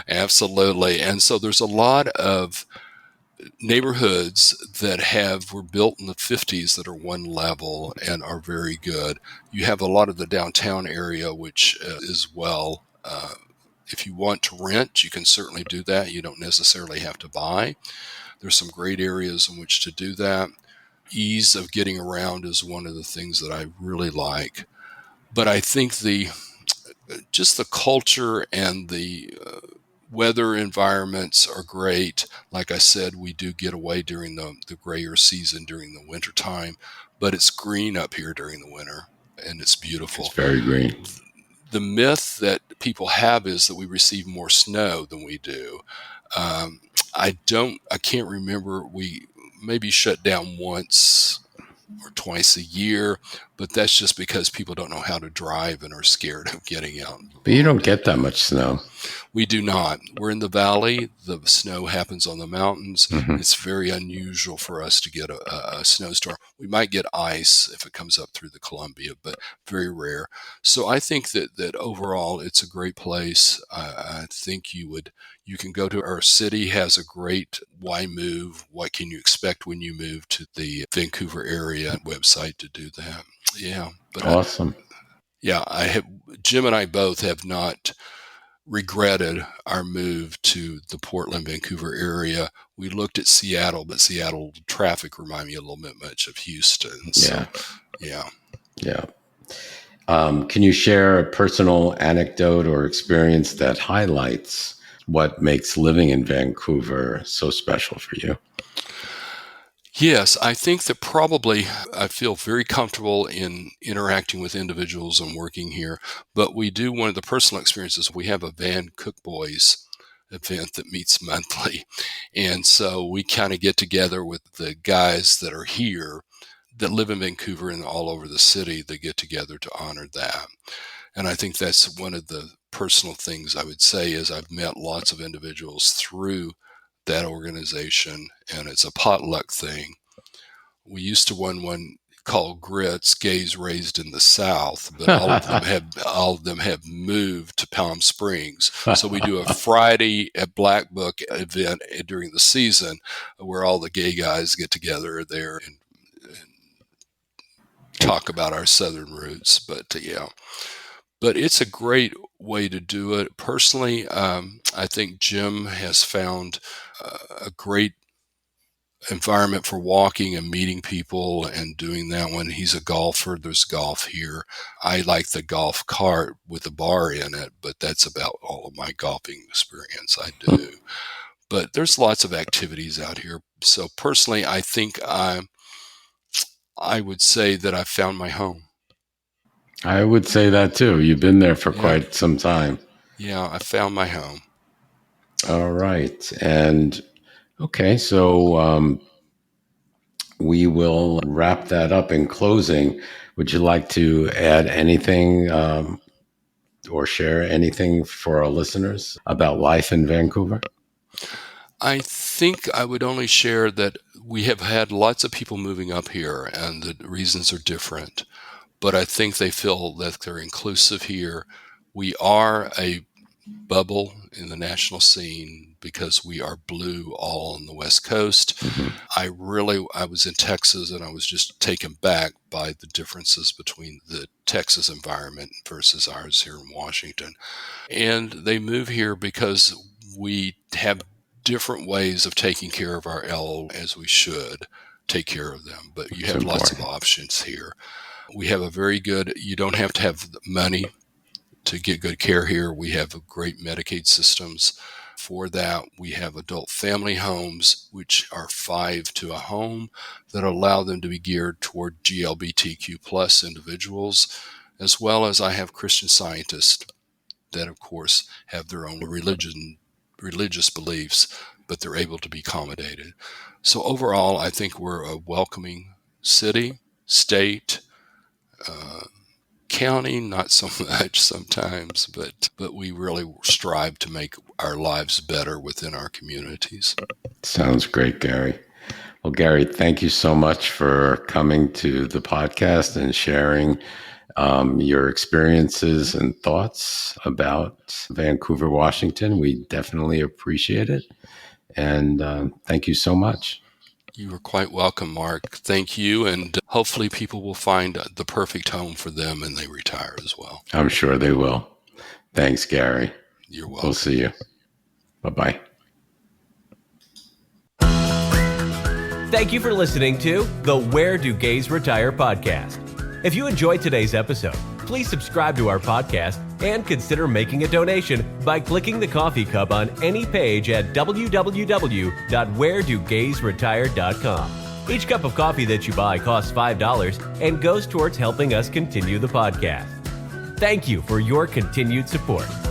Absolutely. And so there's a lot of neighborhoods that were built in the 50s that are one level and are very good. You have a lot of the downtown area, which is well. If you want to rent, you can certainly do that. You don't necessarily have to buy. There's some great areas in which to do that. Ease of getting around is one of the things that I really like. But I think just the culture and the weather environments are great. Like I said, we do get away during the grayer season during the winter time, but it's green up here during the winter, and it's beautiful. It's very green. The myth that people have is that we receive more snow than we do. I can't remember. We maybe shut down once or twice a year, but that's just because people don't know how to drive and are scared of getting out. But you don't get that much snow. We do not. We're in the valley. The snow happens on the mountains. Mm-hmm. It's very unusual for us to get a snowstorm. We might get ice if it comes up through the Columbia, but very rare. So I think that overall it's a great place. I think you can go to our city, has a great why move, what can you expect when you move to the Vancouver area website to do that. Yeah. But awesome. Jim and I both have not regretted our move to the Portland, Vancouver area. We looked at Seattle, but Seattle traffic reminded me a little bit much of Houston. So, yeah. Can you share a personal anecdote or experience that highlights what makes living in Vancouver so special for you? Yes, I think that probably I feel very comfortable in interacting with individuals and working here. But we do one of the personal experiences. We have a Van Cook Boys event that meets monthly. And so we kind of get together with the guys that are here that live in Vancouver and all over the city that get together to honor that. And I think that's one of the personal things I would say is I've met lots of individuals through that organization, and it's a potluck thing. We used to run one called Grits, Gays Raised in the South, but all of them have moved to Palm Springs. So we do a Friday at Black Book event during the season where all the gay guys get together there and talk about our Southern roots. But it's a great way to do it. Personally, I think Jim has found a great environment for walking and meeting people and doing that one. He's a golfer. There's golf here. I like the golf cart with a bar in it, but that's about all of my golfing experience I do. But there's lots of activities out here. So personally, I think I would say that I found my home. I would say that too. You've been there for quite some time. Yeah, I found my home. All right. And okay, so we will wrap that up in closing. Would you like to add anything or share anything for our listeners about life in Vancouver? I think I would only share that we have had lots of people moving up here and the reasons are different. But I think they feel that they're inclusive here. We are a bubble in the national scene because we are blue all on the West Coast. Mm-hmm. I was in Texas and I was just taken back by the differences between the Texas environment versus ours here in Washington. And they move here because we have different ways of taking care of our as we should take care of them. But you have lots of options here. We have you don't have to have money to get good care here. We have great Medicaid systems for that. We have adult family homes, which are 5 to a home that allow them to be geared toward LGBTQ plus individuals, as well as I have Christian Scientists that, of course, have their own religious beliefs, but they're able to be accommodated. So overall, I think we're a welcoming city, state, county, not so much sometimes, but we really strive to make our lives better within our communities. Sounds great, Gary. Well, Gary, thank you so much for coming to the podcast and sharing your experiences and thoughts about Vancouver, Washington. We definitely appreciate it. And thank you so much. You are quite welcome, Mark. Thank you. And hopefully people will find the perfect home for them and they retire as well. I'm sure they will. Thanks, Gary. You're welcome. We'll see you. Bye-bye. Thank you for listening to the Where Do Gays Retire podcast. If you enjoyed today's episode, please subscribe to our podcast and consider making a donation by clicking the coffee cup on any page at www.wheredogaysretire.com. Each cup of coffee that you buy costs $5 and goes towards helping us continue the podcast. thank you for your continued support.